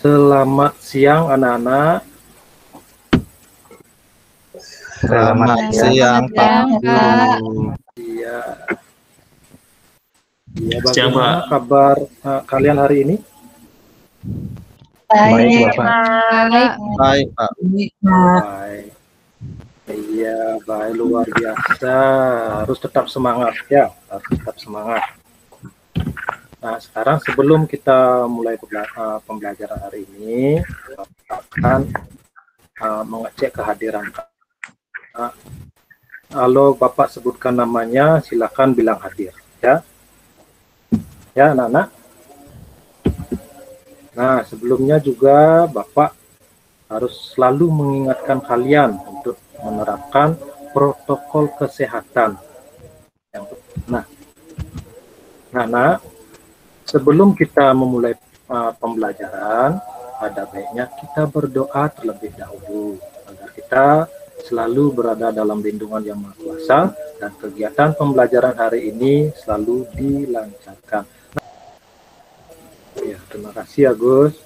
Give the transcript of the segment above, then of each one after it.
Selamat siang anak-anak. Selamat siang, Pak Guru. Iya. Iya, bagaimana kabar kalian hari ini? Baik, Bapak. Baik, Pak. Baik. Iya, baik, luar biasa. Harus tetap semangat ya, harus tetap semangat. Nah, sekarang sebelum kita mulai pembelajaran hari ini, kita akan mengecek kehadiran. Kalau Bapak sebutkan namanya, silakan bilang hadir, ya. Ya, anak-anak. Nah, sebelumnya juga Bapak harus selalu mengingatkan kalian untuk menerapkan protokol kesehatan. Nah, sebelum kita memulai pembelajaran, ada baiknya kita berdoa terlebih dahulu agar kita selalu berada dalam lindungan Yang Maha Kuasa dan kegiatan pembelajaran hari ini selalu dilancarkan. Ya, terima kasih Agus.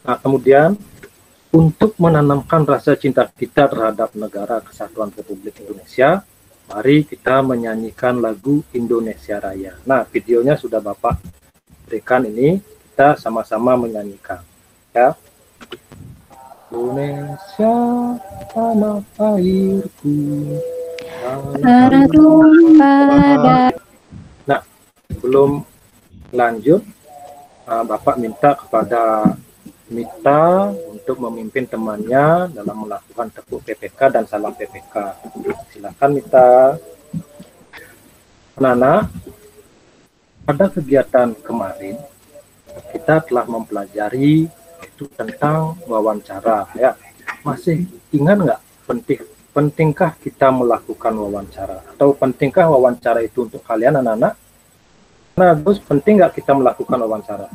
Nah, kemudian untuk menanamkan rasa cinta kita terhadap negara Kesatuan Republik Indonesia, mari kita menyanyikan lagu Indonesia Raya. Nah, videonya sudah Bapak berikan ini, kita sama-sama menyanyikan. Ya. Indonesia tanah airku. Nah, sebelum lanjut, Bapak minta kepada Mita untuk memimpin temannya dalam melakukan tepuk PPK dan salam PPK. Silakan Mita. Anak-anak, pada kegiatan kemarin kita telah mempelajari itu tentang wawancara, ya. Masih ingat nggak pentingkah kita melakukan wawancara atau pentingkah wawancara itu untuk kalian anak-anak? Nah, Gus, penting nggak kita melakukan wawancara?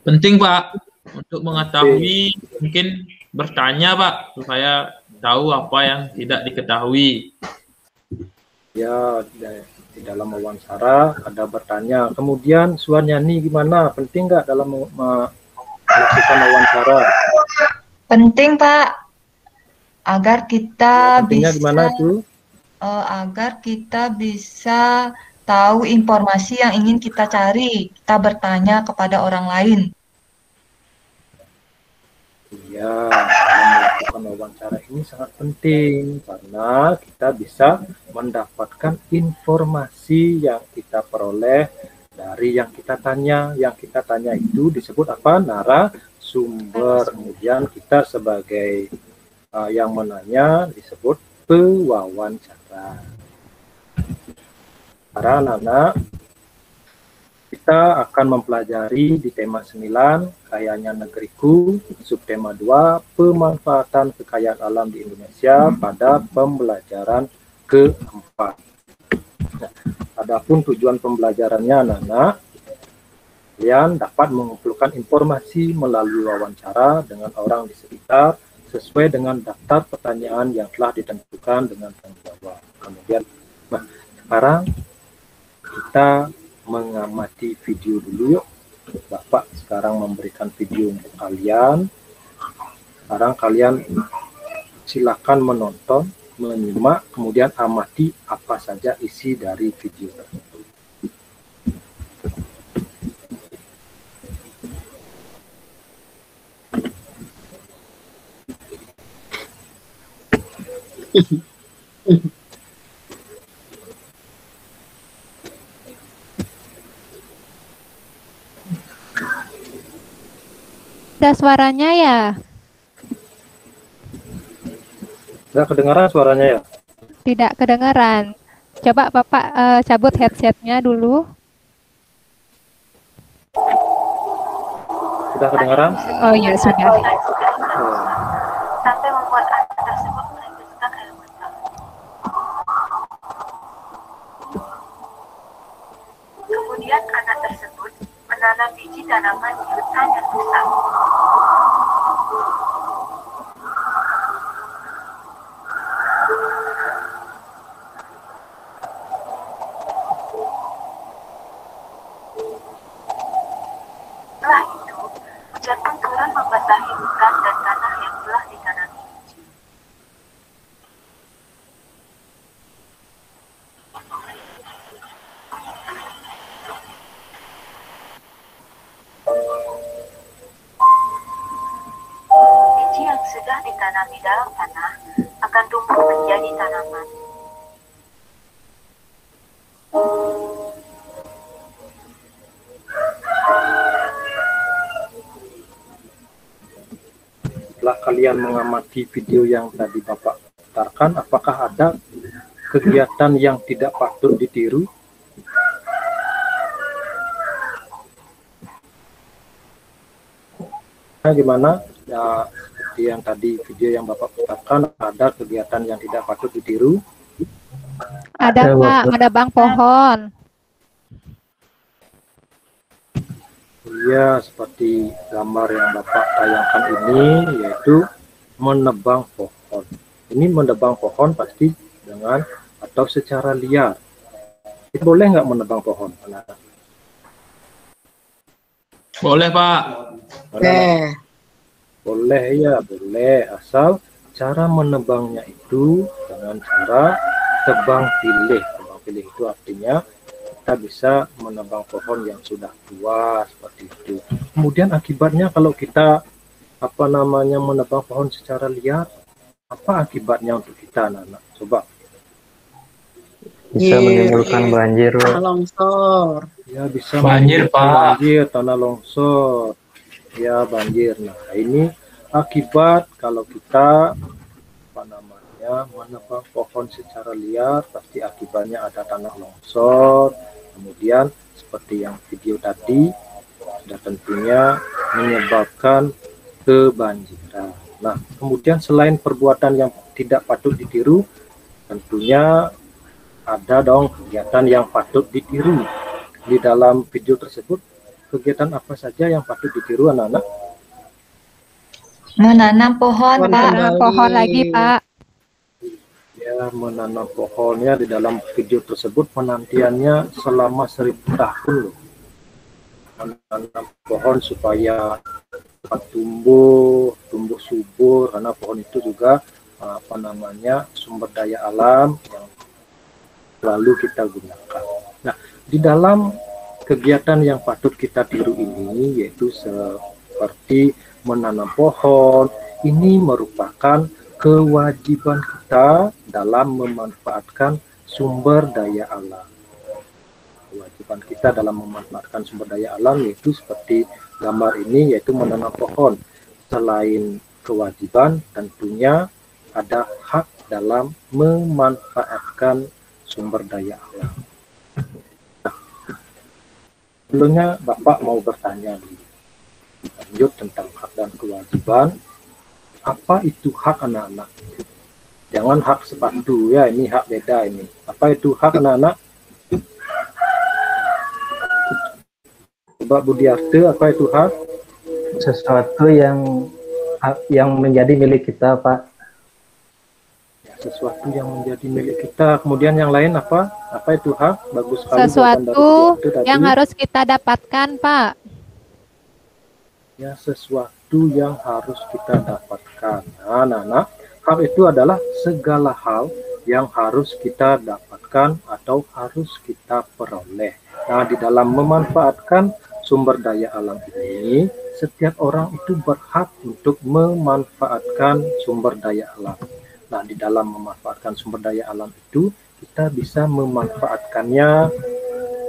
Penting, Pak, untuk mengetahui, mungkin bertanya, Pak, supaya tahu apa yang tidak diketahui. Ya, di dalam wawancara ada bertanya. Kemudian suara nyanyi gimana? Penting nggak dalam melakukan wawancara? Penting, Pak, agar kita Pentingnya gimana tuh? Agar kita bisa tahu informasi yang ingin kita cari, kita bertanya kepada orang lain. Iya, melakukan wawancara ini sangat penting karena kita bisa mendapatkan informasi yang kita peroleh dari yang kita tanya. Yang kita tanya itu disebut apa? Narasumber. Kemudian kita sebagai yang menanya disebut pewawancara. Para anak-anak, kita akan mempelajari di tema 9, Kayanya Negeriku, subtema 2, pemanfaatan kekayaan alam di Indonesia pada pembelajaran keempat. Nah, adapun tujuan pembelajarannya anak-anak, kalian dapat mengumpulkan informasi melalui wawancara dengan orang di sekitar sesuai dengan daftar pertanyaan yang telah ditentukan dengan tanggung jawab. Kemudian, nah, sekarang kita mengamati video dulu yuk. Bapak sekarang memberikan video untuk kalian. Sekarang kalian silakan menonton, menyimak, kemudian amati apa saja isi dari video tersebut. Ada suaranya ya? Tidak kedengaran suaranya ya? Tidak kedengaran. Coba Bapak cabut headsetnya dulu. Sudah kedengaran? Oh ya, sudah. Sampai membuat anak tersebut melanjutkan ilmu. Kemudian anak tersebut menanam biji tanaman di hutan yang besar. ditanam di dalam tanah akan tumbuh menjadi tanaman. Setelah kalian mengamati video yang tadi Bapak putarkan, apakah ada kegiatan yang tidak patut ditiru? Nah, gimana? Ya, seperti yang tadi video yang Bapak putarkan, ada kegiatan yang tidak patut ditiru? Ada Pak, menebang pohon. Iya, seperti gambar yang Bapak tayangkan ini, yaitu menebang pohon. Ini menebang pohon pasti dengan atau secara liar. Itu boleh nggak menebang pohon? Boleh Pak. Boleh ya, boleh. Asal cara menebangnya itu dengan cara tebang pilih. Tebang pilih itu artinya kita bisa menebang pohon yang sudah tua seperti itu. Kemudian akibatnya kalau kita menebang pohon secara liar, apa akibatnya untuk kita anak-anak? Coba. Bisa menimbulkan banjir, longsor. Ya, bisa Banjir, Pak. Banjir, tanah longsor. Ya, banjir. Nah, ini akibat kalau kita menebang pohon secara liar, pasti akibatnya ada tanah longsor. Kemudian seperti yang video tadi sudah tentunya menyebabkan kebanjiran. Nah, kemudian selain perbuatan yang tidak patut ditiru, tentunya ada dong kegiatan yang patut ditiru. Di dalam video tersebut, kegiatan apa saja yang patut ditiru anak-anak? Menanam pohon, Pak. Menanam pohon lagi Pak. Ya, menanam pohonnya di dalam video tersebut penantiannya selama 1000 tahun loh. Menanam pohon supaya tumbuh subur, karena pohon itu juga sumber daya alam yang selalu kita gunakan. Nah, di dalam kegiatan yang patut kita tiru ini yaitu seperti menanam pohon, ini merupakan kewajiban kita dalam memanfaatkan sumber daya alam. Kewajiban kita dalam memanfaatkan sumber daya alam yaitu seperti gambar ini, yaitu menanam pohon. Selain kewajiban, tentunya ada hak dalam memanfaatkan sumber daya alam. Nah, sebelumnya Bapak mau bertanya lanjut tentang hak dan kewajiban. Apa itu hak anak-anak? Jangan hak sepatu ya, ini hak beda ini. Apa itu hak anak-anak? Coba Budiarte, apa itu hak? sesuatu yang menjadi milik kita, Pak. Ya, sesuatu yang menjadi milik kita. Kemudian yang lain apa? Apa itu hak? Bagus sekali. Sesuatu yang harus kita dapatkan, Pak. Ya, sesuatu yang harus kita dapatkan. Nah, anak-anak, hak itu adalah segala hal yang harus kita dapatkan atau harus kita peroleh. Nah, di dalam memanfaatkan sumber daya alam ini, setiap orang itu berhak untuk memanfaatkan sumber daya alam. Nah, di dalam memanfaatkan sumber daya alam itu, kita bisa memanfaatkannya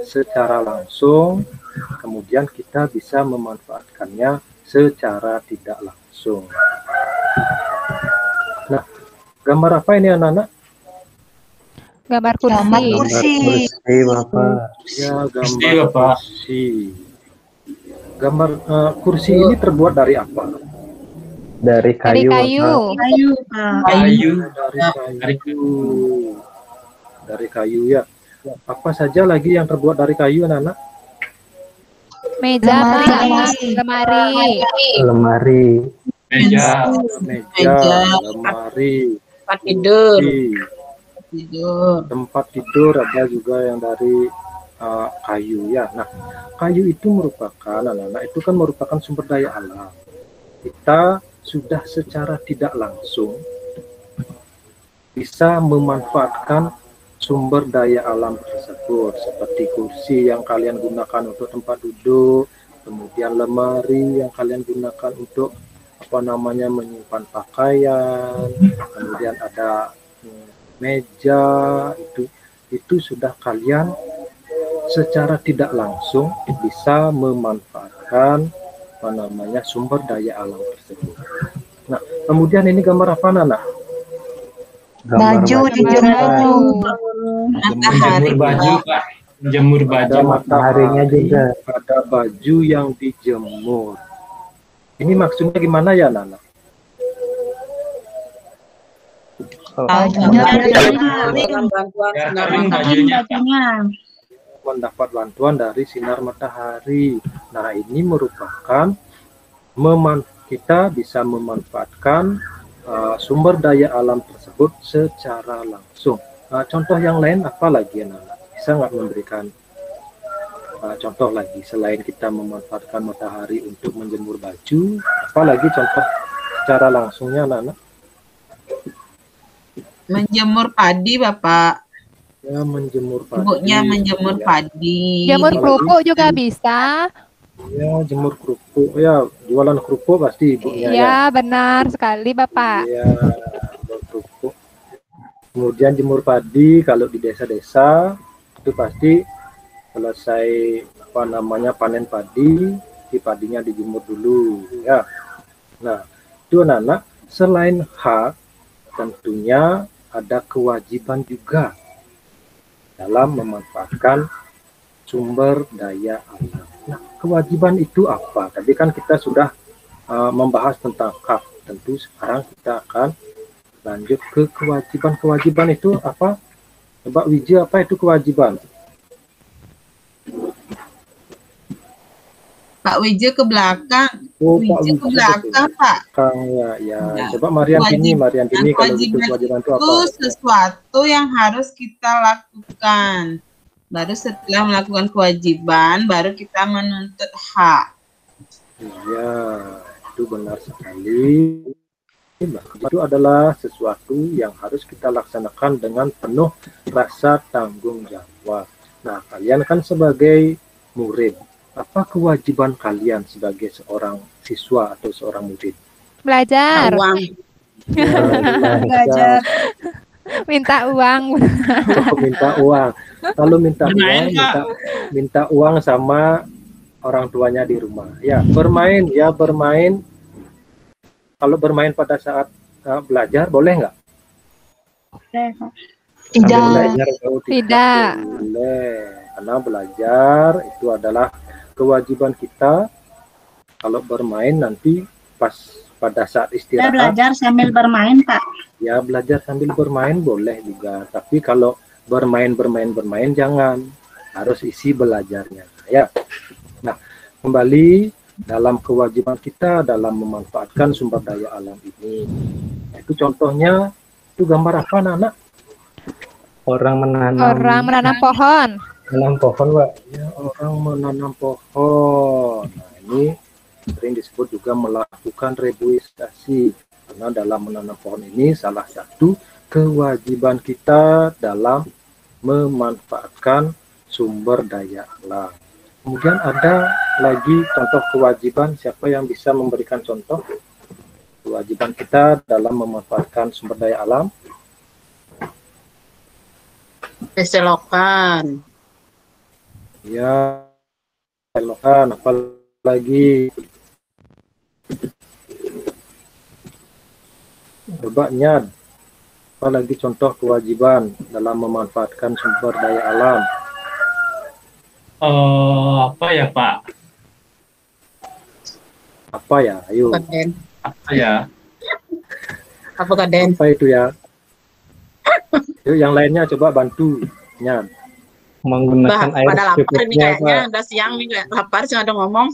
secara langsung, kemudian kita bisa memanfaatkannya secara tidak langsung. Nah, gambar apa ini anak-anak? Gambar kursi. Kursi, Bapak. Ya, gambar kursi. Gambar kursi ini terbuat dari apa? Dari kayu. Dari kayu ya. Apa saja lagi yang terbuat dari kayu anak-anak? Meja, lemari. Meja, lemari. Tempat tidur. Tempat tidur ada juga yang dari kayu ya. Nah, kayu itu merupakan anak-anak itu kan merupakan sumber daya alam. Kita sudah secara tidak langsung bisa memanfaatkan sumber daya alam tersebut, seperti kursi yang kalian gunakan untuk tempat duduk, kemudian lemari yang kalian gunakan untuk menyimpan pakaian, kemudian ada meja, itu sudah kalian secara tidak langsung bisa memanfaatkan sumber daya alam tersebut. Nah, kemudian ini gambar apa, Nana? Baju dijemur. Menjemur baju, Pak. Menjemur baju. Ada Mataharinya juga. Ada baju yang dijemur. Ini maksudnya gimana ya, Nana? Bajunya Kering bajunya. Mendapat bantuan dari sinar matahari. Nah, ini merupakan kita bisa memanfaatkan sumber daya alam tersebut secara langsung. Contoh yang lain apa lagi ya, Nana? Bisa nggak memberikan contoh lagi selain kita memanfaatkan matahari untuk menjemur baju? Apalagi contoh secara langsungnya, Nana? Menjemur padi, Bapak. Ya, menjemur padi. Ibunya menjemur padi. Jamur kerupuk juga bisa. Ya, jemur kerupuk. Ya, jualan kerupuk pasti ibunya ya. Iya, benar sekali, Bapak. Iya, jemur kerupuk. Kemudian jemur padi kalau di desa-desa itu pasti selesai panen padi, padinya dijemur dulu ya. Nah, itu anak-anak selain hak tentunya ada kewajiban juga dalam memanfaatkan sumber daya alam. Nah, kewajiban itu apa? Tadi kan kita sudah membahas tentang hak. Tentu sekarang kita akan lanjut ke kewajiban. Kewajiban itu apa? Coba Wiji, apa itu kewajiban? Pak Wija ke belakang. Oh, Pak Wija ke belakang, Pak. Ya. Coba Mariantini kalau itu kewajiban itu apa? Itu sesuatu yang harus kita lakukan. Baru setelah melakukan kewajiban, baru kita menuntut hak. Iya, itu benar sekali. Itu adalah sesuatu yang harus kita laksanakan dengan penuh rasa tanggung jawab. Nah, kalian kan sebagai murid, apa kewajiban kalian sebagai seorang siswa atau seorang murid? Belajar. Uang. Belajar. Minta uang. Minta uang. Kalau minta uang sama orang tuanya di rumah. Ya, bermain. Kalau bermain pada saat belajar boleh nggak? Tidak. Boleh. Karena belajar itu adalah kewajiban kita. Kalau bermain nanti pada saat istirahat. Kita belajar sambil bermain, Pak. Ya, belajar sambil bermain boleh juga. Tapi kalau bermain jangan. Harus isi belajarnya. Ya. Nah, kembali dalam kewajiban kita dalam memanfaatkan sumber daya alam ini. Itu contohnya, itu gambar apa, Nana? Orang menanam pohon. Menanam pohon, Pak. Ya, orang menanam pohon. Nah, ini sering disebut juga melakukan reboisasi. Karena dalam menanam pohon ini salah satu kewajiban kita dalam memanfaatkan sumber daya alam. Kemudian ada lagi contoh kewajiban, siapa yang bisa memberikan contoh kewajiban kita dalam memanfaatkan sumber daya alam? Selokan. Ya, selokan, apa lagi? Coba Nyad, apa lagi contoh kewajiban dalam memanfaatkan sumber daya alam? Apa ya, Pak? Apa ya? Ayo. Apa ya? Apa Kaden? Apa itu ya? Yuk, yang lainnya coba bantu Nyad. Menggunakan air pada lapar ini secukupnya, kayaknya, Pak. udah siang nih, kayak lapar cuma ada ngomong.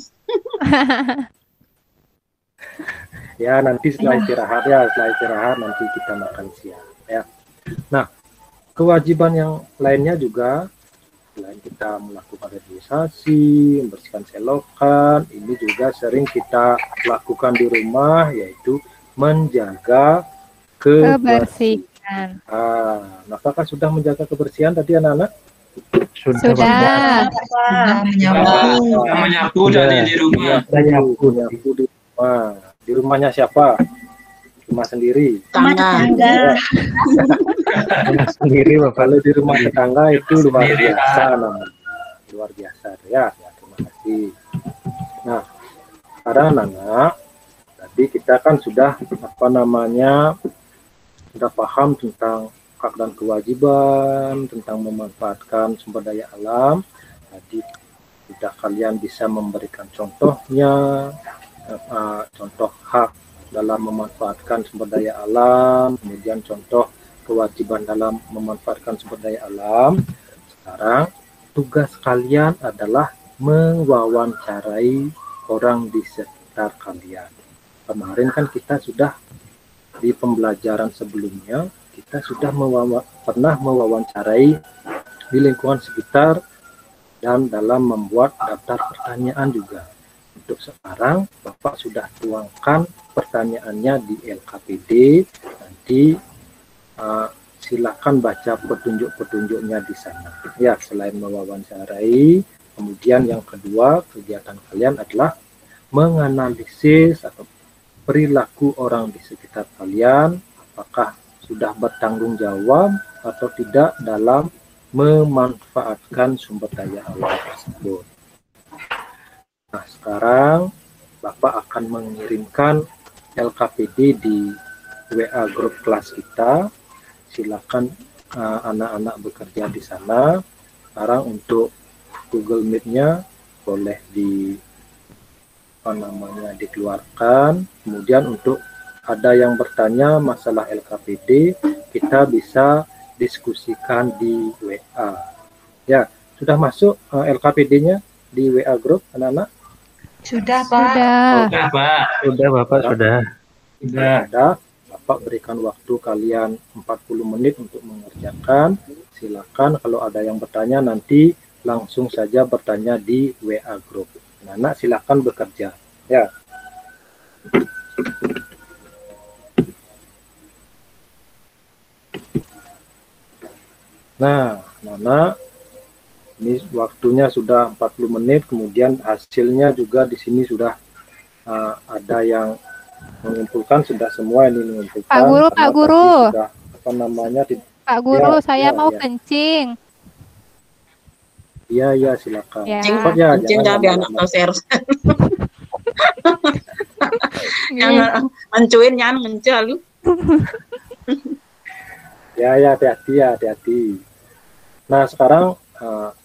Ya, nanti setelah istirahat nanti kita makan siang ya. Nah, kewajiban yang lainnya juga selain kita melakukan reboisasi, membersihkan selokan, ini juga sering kita lakukan di rumah, yaitu menjaga kebersihan. Apakah sudah menjaga kebersihan tadi anak-anak? Sudah. Menyapu dari di rumah. Menyapu di rumah. Di rumahnya siapa? Rumah sendiri. Tetangga. Sendiri Bapak. Kalau di rumah tetangga itu luar biasa namanya. Luar biasa ya. Terima kasih. Nah, sekarang anak-anak, tadi kita kan sudah sudah paham tentang hak dan kewajiban, tentang memanfaatkan sumber daya alam. Tadi sudah kalian bisa memberikan contohnya, contoh hak dalam memanfaatkan sumber daya alam, kemudian contoh kewajiban dalam memanfaatkan sumber daya alam. Sekarang tugas kalian adalah mewawancarai orang di sekitar kalian. Kemarin kan kita sudah di pembelajaran sebelumnya, kita sudah pernah mewawancarai di lingkungan sekitar dan dalam membuat daftar pertanyaan juga. Untuk sekarang, Bapak sudah tuangkan pertanyaannya di LKPD. Nanti silakan baca petunjuk-petunjuknya di sana. Ya, selain mewawancarai, kemudian yang kedua, kegiatan kalian adalah menganalisis atau perilaku orang di sekitar kalian, apakah sudah bertanggung jawab atau tidak dalam memanfaatkan sumber daya alam tersebut. Nah, sekarang Bapak akan mengirimkan LKPD di WA grup kelas kita. Silakan anak-anak bekerja di sana. Sekarang untuk Google Meet-nya boleh dikeluarkan. Kemudian untuk ada yang bertanya masalah LKPD, kita bisa diskusikan di WA. Ya, sudah masuk LKPD-nya di WA grup anak-anak? Sudah, Pak. Sudah, Pak. Sudah Bapak, sudah. Sudah. Bapak berikan waktu kalian 40 menit untuk mengerjakan. Silakan kalau ada yang bertanya nanti langsung saja bertanya di WA grup. Anak-anak silakan bekerja. Ya. Nah, anak-anak, ini waktunya sudah 40 menit, kemudian hasilnya juga di sini sudah ada yang mengumpulkan, sudah semua ini mengumpulkan. Pak Guru. Sudah, Pak Guru, Ya, saya mau ya. kencing. Iya, silakan. Ya. Cepat ya, Kencing jangan jangan anak lama-lama. tahu share. Jangan mencuin, jangan ngencel lu. Ya, hati-hati. Nah, sekarang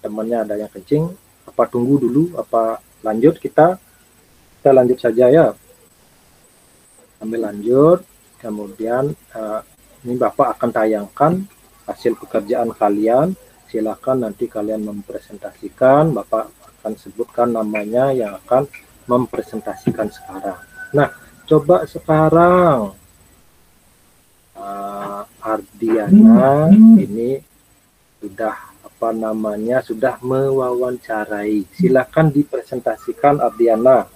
temannya ada yang kencing, apa tunggu dulu, apa lanjut kita lanjut saja ya. Sambil lanjut, kemudian ini Bapak akan tayangkan hasil pekerjaan kalian. Silakan nanti kalian mempresentasikan, Bapak akan sebutkan namanya yang akan mempresentasikan sekarang. Nah, coba sekarang Ardiana ini sudah mewawancarai. Silakan dipresentasikan Ardiana.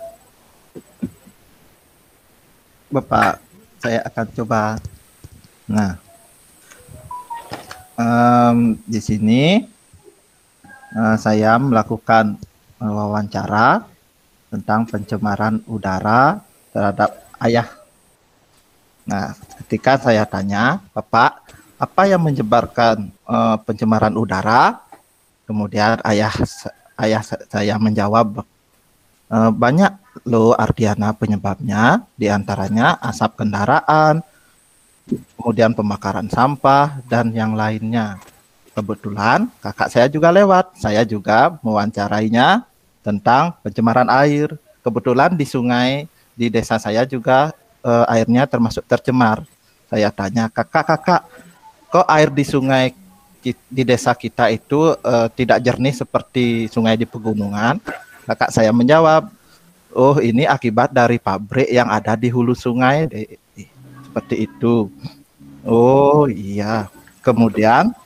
Bapak, saya akan coba. Nah, di sini saya melakukan wawancara tentang pencemaran udara terhadap ayah. Nah, ketika saya tanya, Bapak, apa yang menyebabkan pencemaran udara? Kemudian ayah saya menjawab, banyak loh Ardiana penyebabnya, diantaranya asap kendaraan, kemudian pembakaran sampah, dan yang lainnya. Kebetulan kakak saya juga lewat, saya juga mewawancarainya tentang pencemaran air. Kebetulan di sungai di desa saya juga airnya termasuk tercemar. Saya tanya, kakak, kok air di sungai di desa kita itu tidak jernih seperti sungai di pegunungan? Kakak saya menjawab, oh ini akibat dari pabrik yang ada di hulu sungai. Seperti itu. Oh iya. Kemudian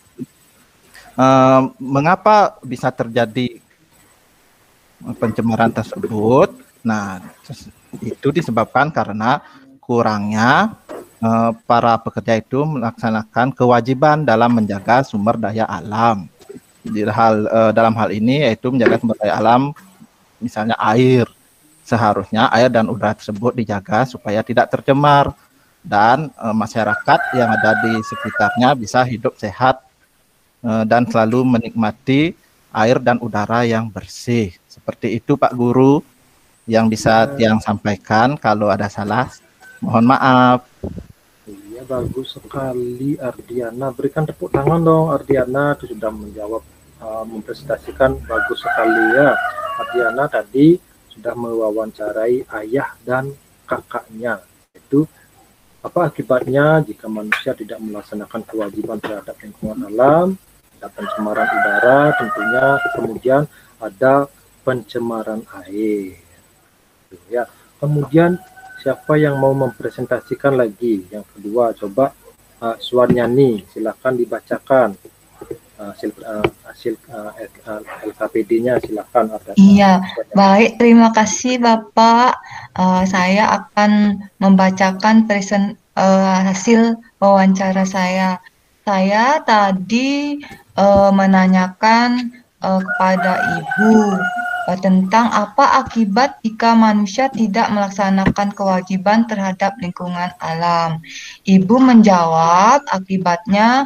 mengapa bisa terjadi pencemaran tersebut? Nah, itu disebabkan karena kurangnya para pekerja itu melaksanakan kewajiban dalam menjaga sumber daya alam. Dalam hal ini yaitu menjaga sumber daya alam, misalnya air. seharusnya air dan udara tersebut dijaga supaya tidak tercemar dan masyarakat yang ada di sekitarnya bisa hidup sehat dan selalu menikmati air dan udara yang bersih. Seperti itu Pak Guru yang bisa Tiang sampaikan. Kalau ada salah, mohon maaf. Iya, bagus sekali Ardiana. Berikan tepuk tangan dong Ardiana, itu sudah menjawab, mempresentasikan bagus sekali ya. Ardiana tadi sudah mewawancarai ayah dan kakaknya. Itu apa akibatnya jika manusia tidak melaksanakan kewajiban terhadap lingkungan alam, ada pencemaran udara tentunya, kemudian ada pencemaran air. Ya. Kemudian siapa yang mau mempresentasikan lagi? Yang kedua, coba Suwanyani, silakan dibacakan hasil LKPD-nya, silakan. Iya, baik, terima kasih Bapak. Saya akan membacakan hasil wawancara saya. Saya tadi menanyakan kepada Ibu tentang apa akibat jika manusia tidak melaksanakan kewajiban terhadap lingkungan alam. Ibu menjawab akibatnya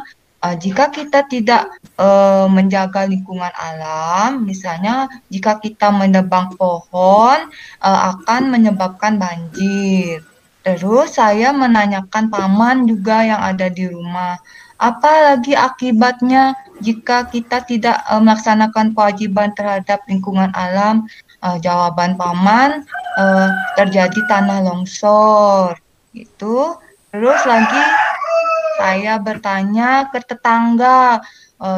jika kita tidak menjaga lingkungan alam, misalnya jika kita menebang pohon akan menyebabkan banjir. Terus saya menanyakan paman juga yang ada di rumah, apa lagi akibatnya jika kita tidak melaksanakan kewajiban terhadap lingkungan alam? Jawaban paman, terjadi tanah longsor. Gitu. Terus lagi saya bertanya ke tetangga.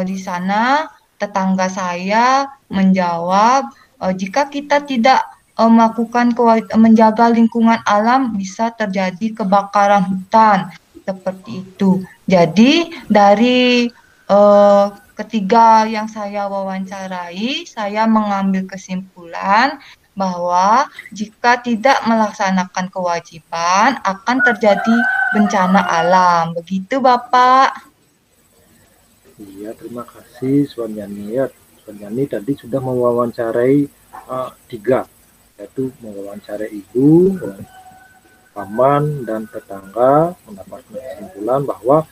Di sana tetangga saya menjawab, jika kita tidak melakukan menjaga lingkungan alam bisa terjadi kebakaran hutan. Seperti itu. Jadi dari ketiga yang saya wawancarai, saya mengambil kesimpulan bahwa jika tidak melaksanakan kewajiban akan terjadi bencana alam. Begitu Bapak. Iya, terima kasih Suwanyani. Ya, Suwanyani tadi sudah mewawancarai 3, yaitu mewawancarai ibu, paman, dan tetangga, mendapatkan kesimpulan bahwa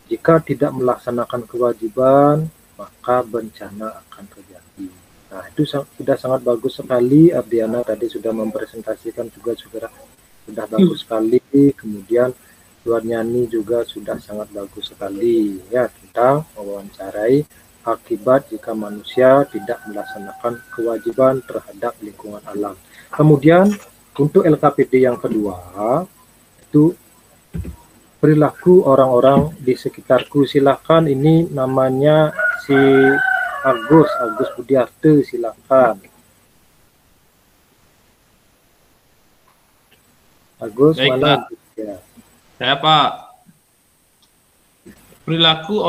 jika tidak melaksanakan kewajiban, maka bencana akan terjadi. Nah, itu sudah sangat bagus sekali. Ardiana tadi sudah mempresentasikan juga sudah bagus sekali. Kemudian Suwanyani juga sudah sangat bagus sekali ya tentang mewawancarai akibat jika manusia tidak melaksanakan kewajiban terhadap lingkungan alam. Kemudian untuk LKPD yang kedua itu perilaku orang-orang di sekitarku. Silakan, ini namanya si Agus Budiarte, silakan. Agus, baik, mana? Pak. Ya. Saya Pak. Perilaku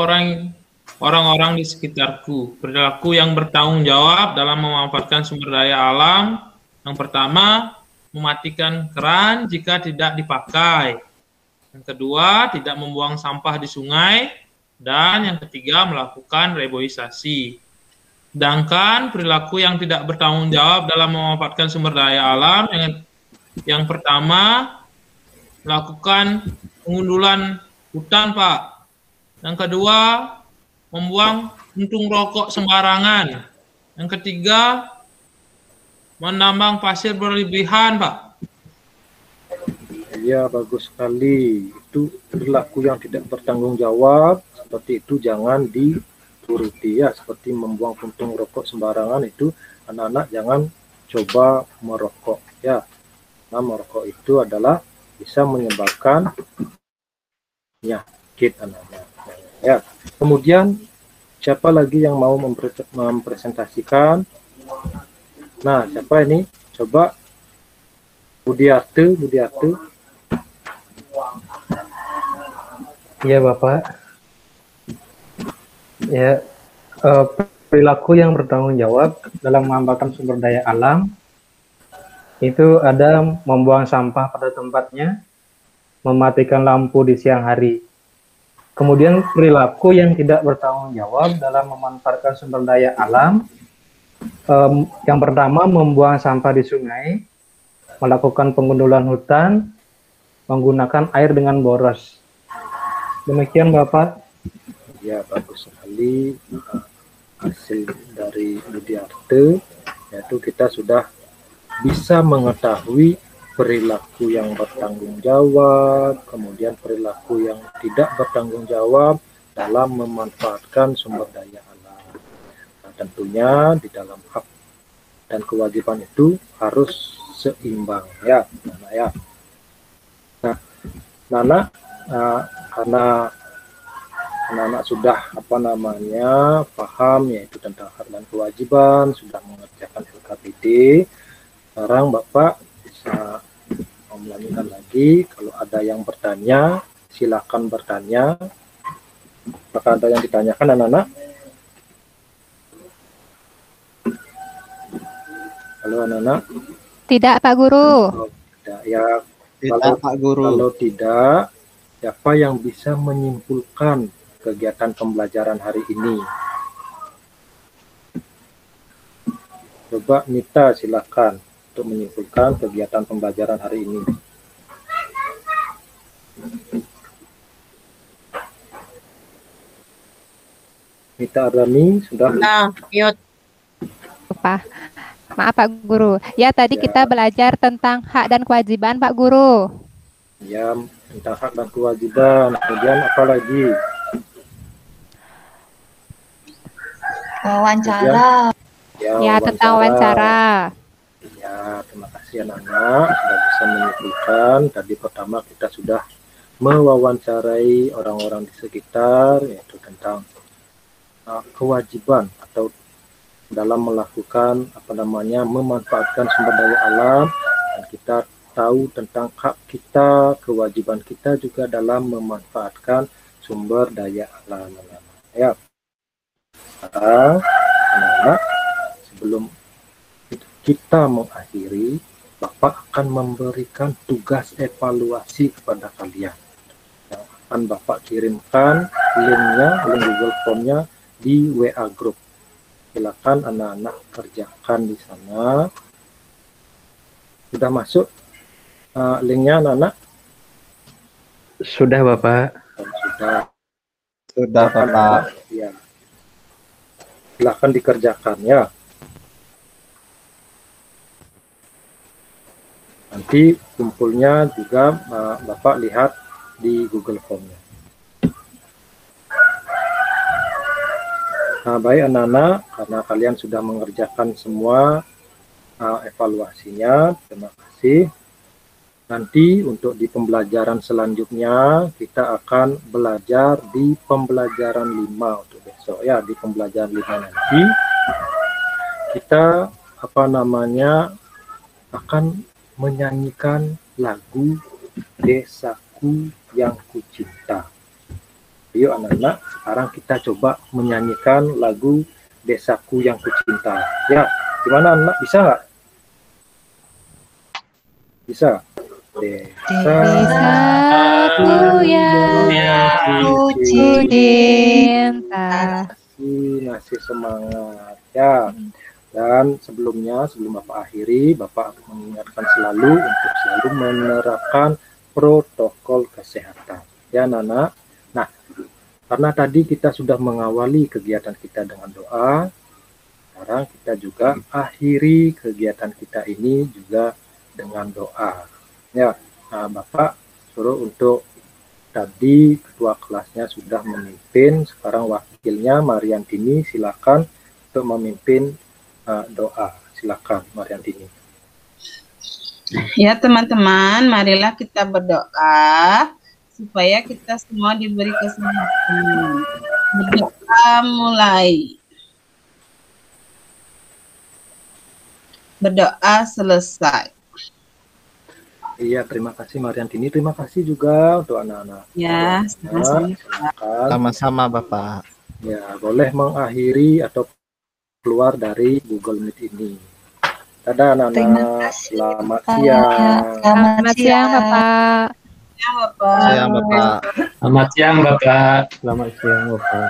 orang-orang di sekitarku. Perilaku yang bertanggung jawab dalam memanfaatkan sumber daya alam. Yang pertama, mematikan keran jika tidak dipakai. Yang kedua, tidak membuang sampah di sungai. Dan yang ketiga, melakukan reboisasi. Sedangkan perilaku yang tidak bertanggung jawab dalam memanfaatkan sumber daya alam, yang pertama, melakukan pengundulan hutan, Pak. Yang kedua, membuang puntung rokok sembarangan. Yang ketiga, menambang pasir berlebihan, Pak. Iya, bagus sekali. Itu perilaku yang tidak bertanggung jawab, seperti itu jangan dituruti ya. Seperti membuang puntung rokok sembarangan, itu anak-anak jangan coba merokok ya. Nah, merokok itu adalah bisa menyebabkan penyakit anak-anak ya. Kemudian siapa lagi yang mau mempresentasikan? Nah, siapa ini? Coba Budiarte. Iya Bapak. Ya, perilaku yang bertanggung jawab dalam memanfaatkan sumber daya alam itu ada membuang sampah pada tempatnya, mematikan lampu di siang hari. Kemudian perilaku yang tidak bertanggung jawab dalam memanfaatkan sumber daya alam, yang pertama membuang sampah di sungai, melakukan pengundulan hutan menggunakan air dengan boros. Demikian Bapak. Ya, bagus sekali. Hasil dari Budiarte, yaitu kita sudah bisa mengetahui perilaku yang bertanggung jawab, kemudian perilaku yang tidak bertanggung jawab dalam memanfaatkan sumber daya alam. Nah, tentunya di dalam hak dan kewajiban itu harus seimbang, ya, Nana, ya. Nah, Nana, karena anak-anak sudah paham yaitu tentang hak dan kewajiban, sudah mengerjakan LKPD. Sekarang Bapak bisa melanjutkan lagi. Kalau ada yang bertanya, silakan bertanya. Apakah ada yang ditanyakan anak-anak? Halo anak-anak? Tidak, Pak Guru. Oh, tidak, ya. Tidak, Pak Guru. Kalau tidak, siapa yang bisa menyimpulkan kegiatan pembelajaran hari ini? Coba Nita, silakan untuk menyimpulkan kegiatan pembelajaran hari ini. Nita Arami sudah? Nah, mute. Lupa. Maaf Pak Guru. Ya, tadi kita belajar tentang hak dan kewajiban Pak Guru. Ya, tentang hak dan kewajiban. Kemudian apa lagi? Wawancara. Ya, tentang wawancara. Ya, terima kasih anak-anak sudah bisa menyimpulkan. Tadi pertama kita sudah mewawancarai orang-orang di sekitar, yaitu tentang kewajiban atau dalam melakukan memanfaatkan sumber daya alam, dan kita tahu tentang hak kita, kewajiban kita juga dalam memanfaatkan sumber daya alam. Ya. Sekarang anak-anak, sebelum kita mengakhiri, Bapak akan memberikan tugas evaluasi kepada kalian yang akan Bapak kirimkan linknya, link Google Form-nya di WA Group. Silakan anak-anak kerjakan di sana. Sudah masuk linknya anak-anak? Sudah Bapak. Sudah. Sudah Bapak. Ya. Silakan dikerjakan ya. Nanti kumpulnya juga Bapak lihat di Google Form-nya. Nah, baik anak-anak, karena kalian sudah mengerjakan semua evaluasinya, terima kasih. Nanti untuk di pembelajaran selanjutnya, kita akan belajar di pembelajaran 5 untuk besok ya. Di pembelajaran 5 nanti, kita akan menyanyikan lagu Desaku Yang Kucinta. Yuk anak-anak, sekarang kita coba menyanyikan lagu Desaku Yang Kucinta. Ya, gimana anak? Bisa nggak? Bisa? Desaku yang kucinta. Ngasih semangat ya. Dan sebelum Bapak akhiri, Bapak mengingatkan selalu untuk selalu menerapkan protokol kesehatan. Ya, Nana. Nah, karena tadi kita sudah mengawali kegiatan kita dengan doa, sekarang kita juga akhiri kegiatan kita ini juga dengan doa. Ya, nah, Bapak suruh untuk tadi ketua kelasnya sudah memimpin, sekarang wakilnya Mariantini silakan untuk memimpin doa. Silakan Mariantini. Ya teman-teman, marilah kita berdoa supaya kita semua diberi kesehatan. Berdoa mulai. Berdoa selesai. Iya, terima kasih Mariantini. Terima kasih juga untuk anak-anak. Ya, sama-sama Bapak. Ya, boleh mengakhiri atau keluar dari Google Meet ini. Dadah anak-anak. Selamat siang. Selamat siang Bapak. Ya, Bapak. Siang Bapak. Selamat siang Bapak. Selamat siang Bapak.